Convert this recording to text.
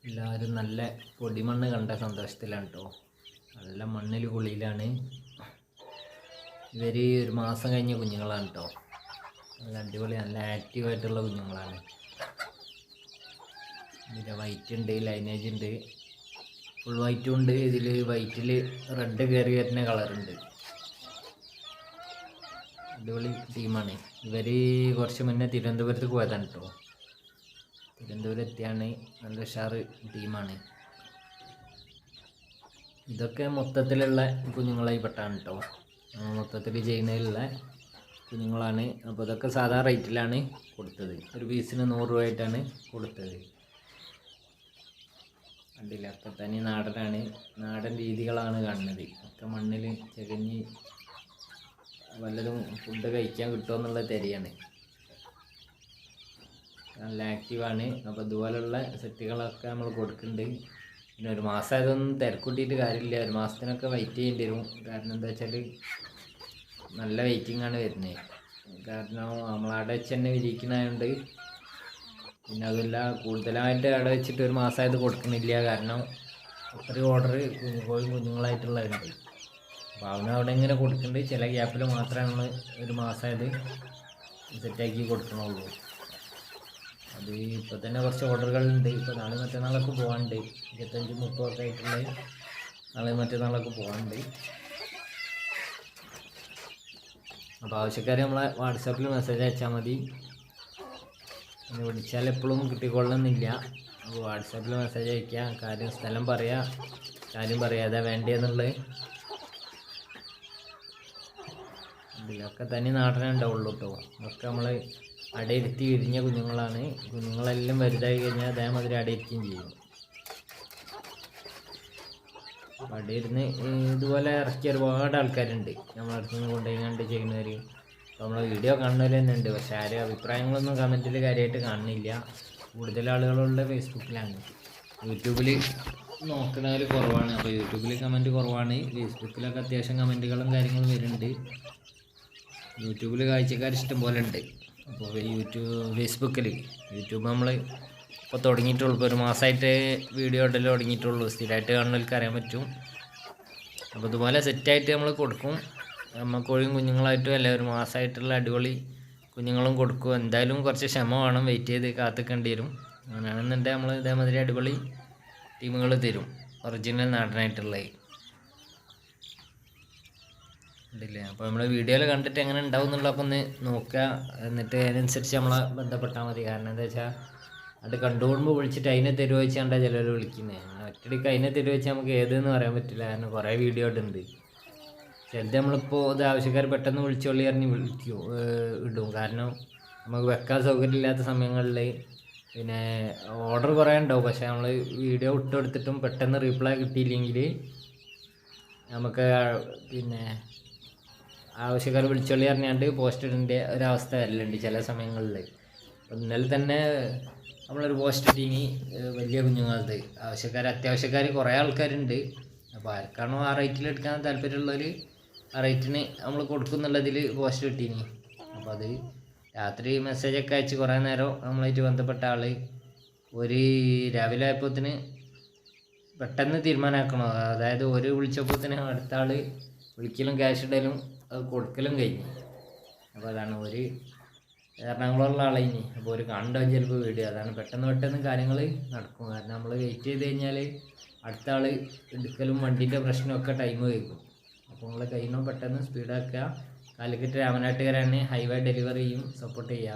എല്ലാവരും നല്ല പൊടിമണ്ണ് കണ്ട സന്തോഷത്തിലാണ് കേട്ടോ. നല്ല മണ്ണിൽ കുളിയിലാണ്. ഇവർ ഒരു മാസം കഴിഞ്ഞ കുഞ്ഞുങ്ങളാണ് കേട്ടോ. നല്ല അടിപൊളി നല്ല ആക്റ്റീവായിട്ടുള്ള കുഞ്ഞുങ്ങളാണ്. ഇതിൽ വൈറ്റ് ഉണ്ട്, ലൈനേജ് ഉണ്ട്, ഫുൾ വൈറ്റും ഉണ്ട്. ഇതിൽ വൈറ്റിൽ റെഡ് കയറി വരുന്ന കളറുണ്ട്. അടിപൊളി ടീമാണ്. ഇവർ കുറച്ച് മുന്നേ തിരുവനന്തപുരത്ത് പോയതാണ് കേട്ടോ. തിരുവനന്തപുരം എത്തിയാണ്. നല്ല ഉഷാറ് ടീമാണ്. ഇതൊക്കെ മൊത്തത്തിലുള്ള കുഞ്ഞുങ്ങളായി പെട്ടാണ് കേട്ടോ. മൊത്തത്തിൽ ചെയ്യുന്നതിലുള്ള കുഞ്ഞുങ്ങളാണ്. അപ്പോൾ ഇതൊക്കെ സാധാ റേറ്റിലാണ് കൊടുത്തത്. ഒരു പീസിന് 100 രൂപയായിട്ടാണ് കൊടുത്തത്. കണ്ടില്ല, ഒക്കെ തനി നാടനാണ്. നാടൻ രീതികളാണ് കാണുന്നത്. ഒക്കെ മണ്ണിൽ ചകഞ്ഞ് വല്ലതും ഫുഡ് കഴിക്കാൻ കിട്ടുമെന്നുള്ള തിരയാണ്. നല്ല ആക്റ്റീവാണ്. അപ്പോൾ ഇതുപോലുള്ള സെറ്റുകളൊക്കെ നമ്മൾ കൊടുക്കുന്നുണ്ട്. പിന്നെ ഒരു മാസം അതൊന്നും തിരക്കൂട്ടിയിട്ട് കാര്യമില്ല. ഒരു മാസത്തിനൊക്കെ വെയിറ്റ് ചെയ്യേണ്ടി വരും. കാരണം എന്താ വെച്ചാൽ നല്ല വെയിറ്റിംഗ് ആണ് വരുന്നത്. കാരണം നമ്മളവിടെ വെച്ച് തന്നെ വിരിയിക്കുന്നതുകൊണ്ട്. പിന്നെ അതല്ല, കൂടുതലായിട്ട് അവിടെ വെച്ചിട്ട് ഒരു മാസമായത് കൊടുക്കുന്നില്ല. കാരണം അത്രയും ഓർഡർ കുഞ്ഞുങ്ങളായിട്ടുള്ളതുണ്ട്. അപ്പോൾ അവിടെ ഇങ്ങനെ കൊടുക്കുന്നുണ്ട്. ചില ഗ്യാപ്പിൽ മാത്രമാണ് ഒരു മാസമായത് സെറ്റാക്കി കൊടുക്കണുള്ളൂ. അത് ഇപ്പോൾ തന്നെ കുറച്ച് ഓർഡറുകളുണ്ട്. ഇപ്പോൾ നാളെ മറ്റന്നാളൊക്കെ പോകാനുണ്ട്. 25-30 ഒക്കെ ആയിട്ടുള്ള നാളെ മറ്റന്നാളൊക്കെ പോകാനുണ്ട്. അപ്പോൾ ആവശ്യക്കാർ നമ്മളെ വാട്സാപ്പിൽ മെസ്സേജ് അയച്ചാൽ മതി. പിന്നെ വിളിച്ചാൽ എപ്പോഴും കിട്ടിക്കൊള്ളണമെന്നില്ല. അപ്പോൾ വാട്സാപ്പിൽ മെസ്സേജ് അയക്കുക. കാര്യം സ്ഥലം പറയുക, കാര്യം പറയുക, അതാ വേണ്ടതെന്നുള്ളത്. ഇതിലൊക്കെ തനി നാടനെ ഉണ്ടാവുള്ളൂ കേട്ടോ. ഒക്കെ നമ്മൾ അടയിരുത്തി വിരിഞ്ഞ കുഞ്ഞുങ്ങളാണ്. കുഞ്ഞുങ്ങളെല്ലാം വലുതായി കഴിഞ്ഞാൽ അതേമാതിരി അടയിരിക്കുകയും ചെയ്യും. അപ്പോൾ അടയിരുന്ന് ഇതുപോലെ ഇറക്കിയ ഒരുപാട് ആൾക്കാരുണ്ട്. നമ്മളടുത്ത് നിന്ന് കൊണ്ടുപോയി ചെയ്യുന്നവർ. അപ്പോൾ നമ്മൾ വീഡിയോ കാണുന്നവർ തന്നെ ഉണ്ട്. പക്ഷേ ആരും അഭിപ്രായങ്ങളൊന്നും കമൻറ്റിൽ കാര്യമായിട്ട് കാണുന്നില്ല. കൂടുതൽ ആളുകളുള്ള ഫേസ്ബുക്കിലാണ്. യൂട്യൂബിൽ നോക്കുന്നവർ കുറവാണ്. അപ്പോൾ യൂട്യൂബിൽ കമൻറ്റ് കുറവാണ്. ഫേസ്ബുക്കിലൊക്കെ അത്യാവശ്യം കമൻറ്റുകളും കാര്യങ്ങളും വരുന്നുണ്ട്. യൂട്യൂബിൽ കാഴ്ചക്കാർ ഇഷ്ടം പോലെ ഉണ്ട്. അപ്പോൾ ഫേസ്ബുക്കിൽ യൂട്യൂബ് നമ്മൾ ഇപ്പോൾ തുടങ്ങിയിട്ടുള്ളൂ. ഇപ്പോൾ ഒരു മാസമായിട്ട് വീഡിയോ ഇടൽ തുടങ്ങിയിട്ടുള്ളൂ. സ്ഥിരമായിട്ട് കാണുന്നവർക്ക് അറിയാൻ പറ്റും. അപ്പോൾ ഇതുപോലെ സെറ്റായിട്ട് നമ്മൾ കൊടുക്കും. കോഴിയും കുഞ്ഞുങ്ങളായിട്ടും അല്ല, ഒരു മാസമായിട്ടുള്ള അടിപൊളി കുഞ്ഞുങ്ങളും കൊടുക്കും. എന്തായാലും കുറച്ച് ക്ഷമ വേണം, വെയിറ്റ് ചെയ്ത് കാത്തിക്കേണ്ടി വരും. അങ്ങനെയാണെന്നുണ്ടെങ്കിൽ നമ്മൾ ഇതേമാതിരി അടിപൊളി ടീമുകൾ തരും, ഒറിജിനൽ നാടനായിട്ടുള്ളത്. ഉണ്ടല്ലേ. അപ്പോൾ നമ്മൾ വീഡിയോയിൽ കണ്ടിട്ട് എങ്ങനെ ഉണ്ടാവും എന്നുള്ളതൊക്കെ ഒന്ന് നോക്കുക. എന്നിട്ട് അതിനനുസരിച്ച് നമ്മളെ ബന്ധപ്പെട്ടാൽ മതി. കാരണം എന്താ വെച്ചാൽ അത് കണ്ടുകൊടുമ്പോൾ വിളിച്ചിട്ട് അതിനെ തരുവ വെച്ചാണ്ടാ ചിലർ വിളിക്കുന്നത്. ഒറ്റടിക്ക് അതിനെ തരുവ വെച്ചാൽ നമുക്ക് ഏതെന്ന് പറയാൻ പറ്റില്ല. കാരണം കുറേ വീഡിയോ ഇടുന്നുണ്ട്. ചിലത് നമ്മളിപ്പോൾ ഇത് ആവശ്യക്കാർ പെട്ടെന്ന് വിളിച്ചോളി അറിഞ്ഞ് ഇടും. കാരണം നമുക്ക് വെക്കാൻ സൗകര്യമില്ലാത്ത സമയങ്ങളിൽ പിന്നെ ഓർഡർ കുറേ ഉണ്ടാവും. പക്ഷേ നമ്മൾ വീഡിയോ ഇട്ടെടുത്തിട്ടും പെട്ടെന്ന് റീപ്ലൈ കിട്ടിയില്ലെങ്കിൽ നമുക്ക് പിന്നെ ആവശ്യക്കാർ വിളിച്ചോളി അറിഞ്ഞാണ്ട് പോസ്റ്റ് ഇടേണ്ട ഒരവസ്ഥ വരലുണ്ട് ചില സമയങ്ങളിൽ. അപ്പം ഇന്നലെ തന്നെ നമ്മളൊരു പോസ്റ്റ് ഇട്ടീനി വലിയ കുഞ്ഞുങ്ങളത്. അത്യാവശ്യക്കാർ കുറേ ആൾക്കാരുണ്ട്. അപ്പോൾ ആർക്കാണോ ആ റേറ്റിൽ എടുക്കാൻ താല്പര്യമുള്ളവർ ആ റേറ്റിന് നമ്മൾ കൊടുക്കുന്നുള്ളതിൽ പോസ്റ്റ് ഇട്ടീനി. അപ്പോൾ അത് രാത്രി മെസ്സേജൊക്കെ അയച്ച് കുറേ നേരം നമ്മളായിട്ട് ബന്ധപ്പെട്ട ആൾ രാവിലെ ആയപ്പോഴത്തിന് പെട്ടെന്ന് തീരുമാനമാക്കണം. അതായത് വിളിച്ചപ്പോഴത്തിന് അടുത്ത ആൾ വിളിക്കലും ക്യാഷ് ഇടലും അത് കൊടുക്കലും കഴിഞ്ഞു. അപ്പോൾ അതാണ് എറണാകുളമുള്ള ആളേനി. അപ്പോൾ കണ്ടാവും ചിലപ്പോൾ വീഡിയോ. അതാണ് പെട്ടെന്ന് കാര്യങ്ങൾ നടക്കും. കാരണം നമ്മൾ വെയിറ്റ് ചെയ്ത് കഴിഞ്ഞാൽ അടുത്ത ആൾ എടുക്കലും വണ്ടീൻ്റെ പ്രശ്നമൊക്കെ ടൈം വയ്ക്കും. അപ്പോൾ നമ്മൾ കഴിയുമ്പോൾ പെട്ടെന്ന് സ്പീഡാക്കുക. കാലിക്കറ്റ് രാമനാട്ടുകാരാണ് ഹൈവേ ഡെലിവറി ചെയ്യും, സപ്പോർട്ട് ചെയ്യുക.